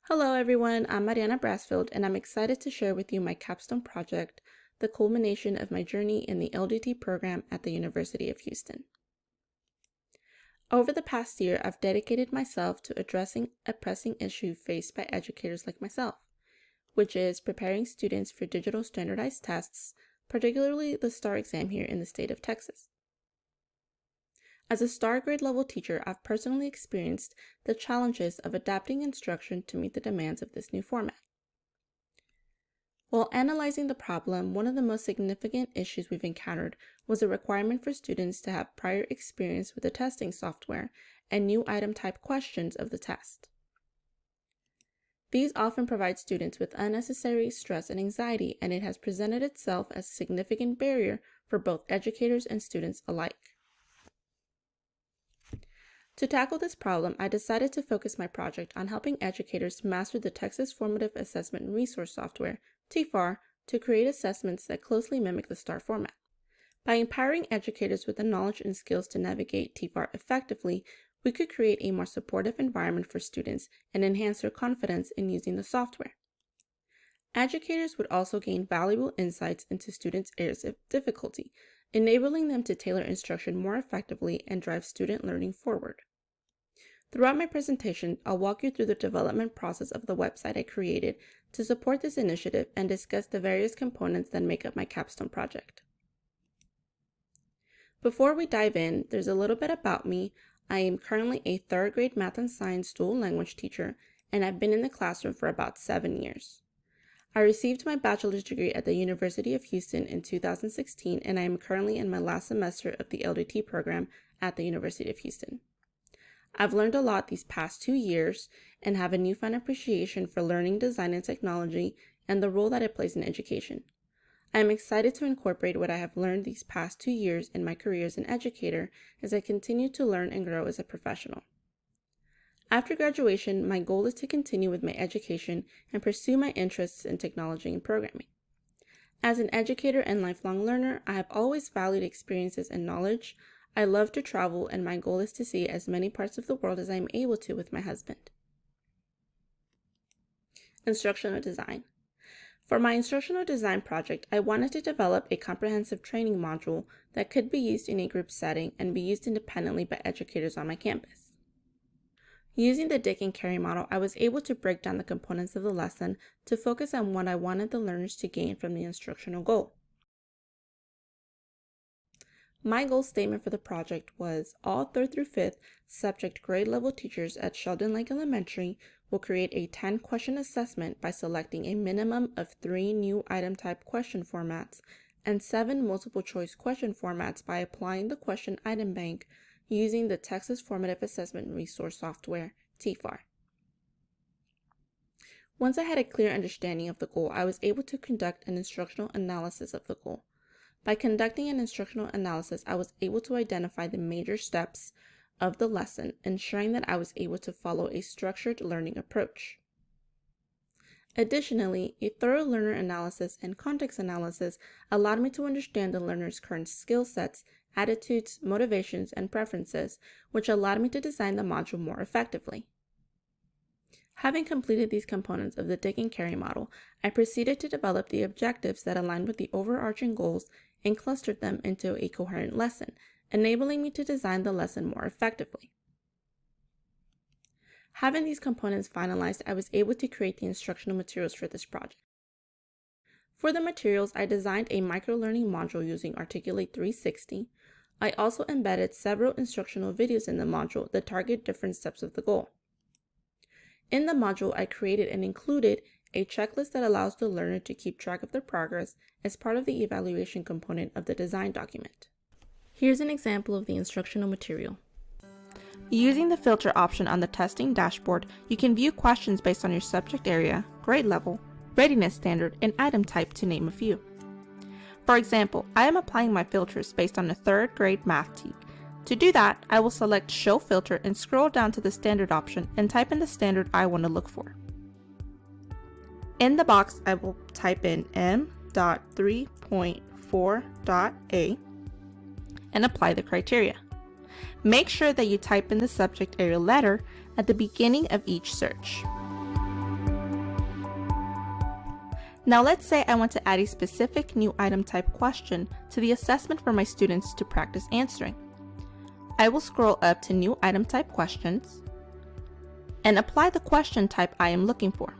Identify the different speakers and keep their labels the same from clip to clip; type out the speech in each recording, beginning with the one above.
Speaker 1: Hello everyone, I'm Mariana Brasfield and I'm excited to share with you my capstone project, the culmination of my journey in the LDT program at the University of Houston. Over the past year, I've dedicated myself to addressing a pressing issue faced by educators like myself, which is preparing students for digital standardized tests, particularly the STAR exam here in the state of Texas. As a STAR grade level teacher, I've personally experienced the challenges of adapting instruction to meet the demands of this new format. While analyzing the problem, one of the most significant issues we've encountered was a requirement for students to have prior experience with the testing software and new item type questions of the test. These often provide students with unnecessary stress and anxiety, and it has presented itself as a significant barrier for both educators and students alike. To tackle this problem, I decided to focus my project on helping educators master the Texas Formative Assessment and Resource Software, TFAR, to create assessments that closely mimic the STAR format. By empowering educators with the knowledge and skills to navigate TFAR effectively, we could create a more supportive environment for students and enhance their confidence in using the software. Educators would also gain valuable insights into students' areas of difficulty, enabling them to tailor instruction more effectively and drive student learning forward. Throughout my presentation, I'll walk you through the development process of the website I created to support this initiative and discuss the various components that make up my capstone project. Before we dive in, there's a little bit about me. I am currently a third grade math and science dual language teacher, and I've been in the classroom for about 7 years. I received my bachelor's degree at the University of Houston in 2016, and I am currently in my last semester of the LDT program at the University of Houston. I've learned a lot these past 2 years and have a newfound appreciation for learning, design, and technology and the role that it plays in education. I am excited to incorporate what I have learned these past 2 years in my career as an educator as I continue to learn and grow as a professional. After graduation, my goal is to continue with my education and pursue my interests in technology and programming. As an educator and lifelong learner, I have always valued experiences and knowledge. I love to travel, and my goal is to see as many parts of the world as I am able to with my husband. Instructional design. For my instructional design project, I wanted to develop a comprehensive training module that could be used in a group setting and be used independently by educators on my campus. Using the Dick and Carry model, I was able to break down the components of the lesson to focus on what I wanted the learners to gain from the instructional goal. My goal statement for the project was all 3rd through 5th subject grade level teachers at Sheldon Lake Elementary will create a 10-question assessment by selecting a minimum of 3 new item type question formats and 7 multiple choice question formats by applying the question item bank using the Texas Formative Assessment and Resource Software, TFAR. Once I had a clear understanding of the goal, I was able to conduct an instructional analysis of the goal. By conducting an instructional analysis, I was able to identify the major steps of the lesson, ensuring that I was able to follow a structured learning approach. Additionally, a thorough learner analysis and context analysis allowed me to understand the learner's current skill sets, attitudes, motivations, and preferences, which allowed me to design the module more effectively. Having completed these components of the Dick and Carry model, I proceeded to develop the objectives that aligned with the overarching goals and clustered them into a coherent lesson, enabling me to design the lesson more effectively. Having these components finalized, I was able to create the instructional materials for this project. For the materials, I designed a microlearning module using Articulate 360. I also embedded several instructional videos in the module that target different steps of the goal. In the module, I created and included a checklist that allows the learner to keep track of their progress as part of the evaluation component of the design document. Here's an example of the instructional material. Using the filter option on the testing dashboard, you can view questions based on your subject area, grade level, readiness standard, and item type, to name a few. For example, I am applying my filters based on a 3rd grade math TEK. To do that, I will select Show Filter and scroll down to the standard option and type in the standard I want to look for. In the box, I will type in M.3.4.A and apply the criteria. Make sure that you type in the subject area letter at the beginning of each search. Now let's say I want to add a specific new item type question to the assessment for my students to practice answering. I will scroll up to New Item Type Questions and apply the question type I am looking for.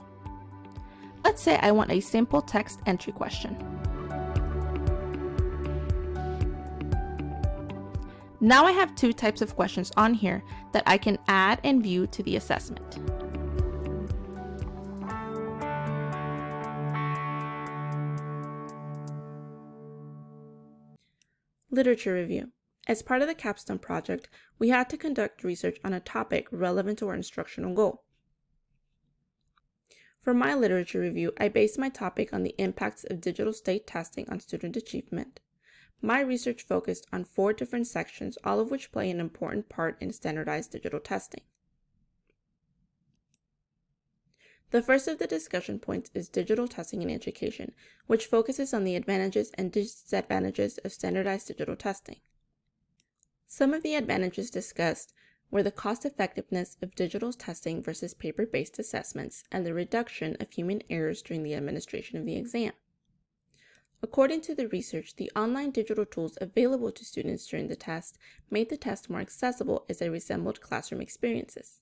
Speaker 1: Let's say I want a simple text entry question. Now I have two types of questions on here that I can add and view to the assessment. Literature review. As part of the Capstone project, we had to conduct research on a topic relevant to our instructional goal. For my literature review, I based my topic on the impacts of digital state testing on student achievement. My research focused on 4 different sections, all of which play an important part in standardized digital testing. The first of the discussion points is digital testing in education, which focuses on the advantages and disadvantages of standardized digital testing. Some of the advantages discussed were the cost-effectiveness of digital testing versus paper-based assessments and the reduction of human errors during the administration of the exam. According to the research, the online digital tools available to students during the test made the test more accessible as they resembled classroom experiences.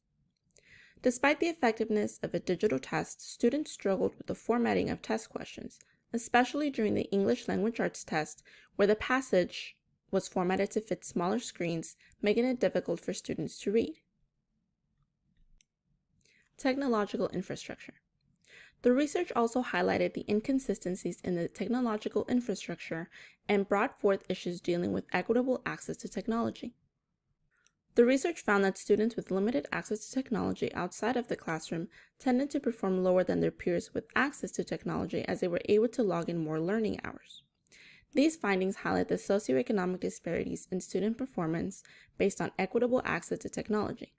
Speaker 1: Despite the effectiveness of a digital test, students struggled with the formatting of test questions, especially during the English Language Arts test, where the passage was formatted to fit smaller screens, making it difficult for students to read. Technological infrastructure. The research also highlighted the inconsistencies in the technological infrastructure and brought forth issues dealing with equitable access to technology. The research found that students with limited access to technology outside of the classroom tended to perform lower than their peers with access to technology as they were able to log in more learning hours. These findings highlight the socioeconomic disparities in student performance based on equitable access to technology.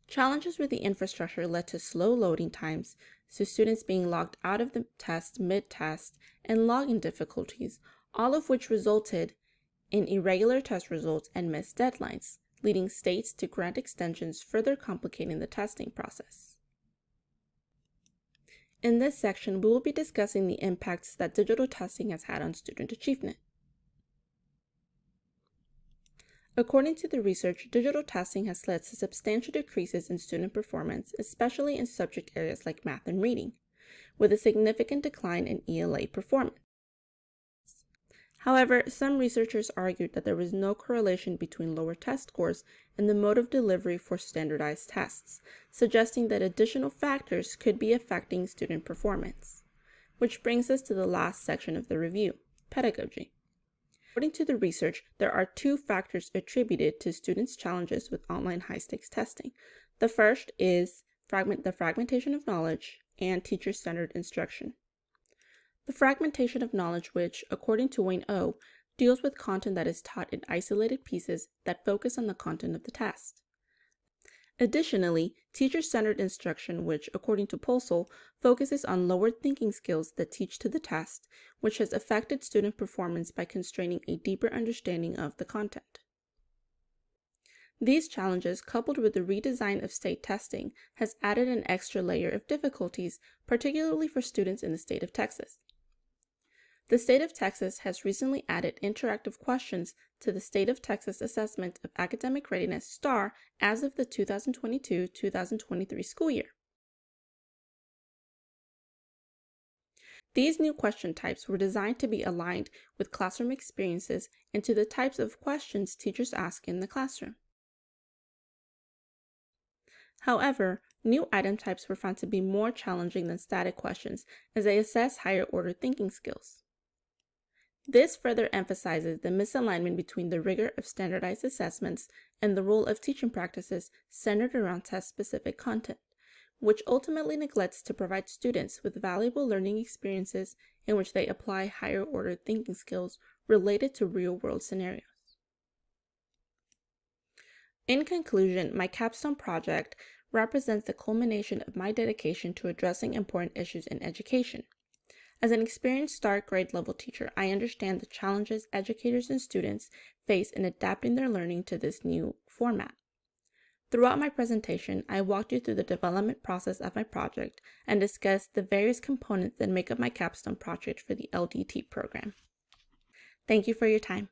Speaker 1: Challenges with the infrastructure led to slow loading times, to students being logged out of the test mid-test, and login difficulties, all of which resulted in irregular test results and missed deadlines, leading states to grant extensions, further complicating the testing process. In this section, we will be discussing the impacts that digital testing has had on student achievement. According to the research, digital testing has led to substantial decreases in student performance, especially in subject areas like math and reading, with a significant decline in ELA performance. However, some researchers argued that there was no correlation between lower test scores and the mode of delivery for standardized tests, suggesting that additional factors could be affecting student performance. Which brings us to the last section of the review, pedagogy. According to the research, there are 2 factors attributed to students' challenges with online high-stakes testing. The first is the fragmentation of knowledge and teacher-centered instruction. The fragmentation of knowledge, which, according to Wayne O., deals with content that is taught in isolated pieces that focus on the content of the test. Additionally, teacher-centered instruction, which, according to Polsel, focuses on lower thinking skills that teach to the test, which has affected student performance by constraining a deeper understanding of the content. These challenges, coupled with the redesign of state testing, has added an extra layer of difficulties, particularly for students in the state of Texas. The state of Texas has recently added interactive questions to the State of Texas Assessment of Academic Readiness STAR as of the 2022-2023 school year. These new question types were designed to be aligned with classroom experiences and to the types of questions teachers ask in the classroom. However, new item types were found to be more challenging than static questions as they assess higher order thinking skills. This further emphasizes the misalignment between the rigor of standardized assessments and the role of teaching practices centered around test-specific content, which ultimately neglects to provide students with valuable learning experiences in which they apply higher-order thinking skills related to real-world scenarios. In conclusion, my capstone project represents the culmination of my dedication to addressing important issues in education. As an experienced start grade level teacher, I understand the challenges educators and students face in adapting their learning to this new format. Throughout my presentation, I walked you through the development process of my project and discussed the various components that make up my capstone project for the LDT program. Thank you for your time.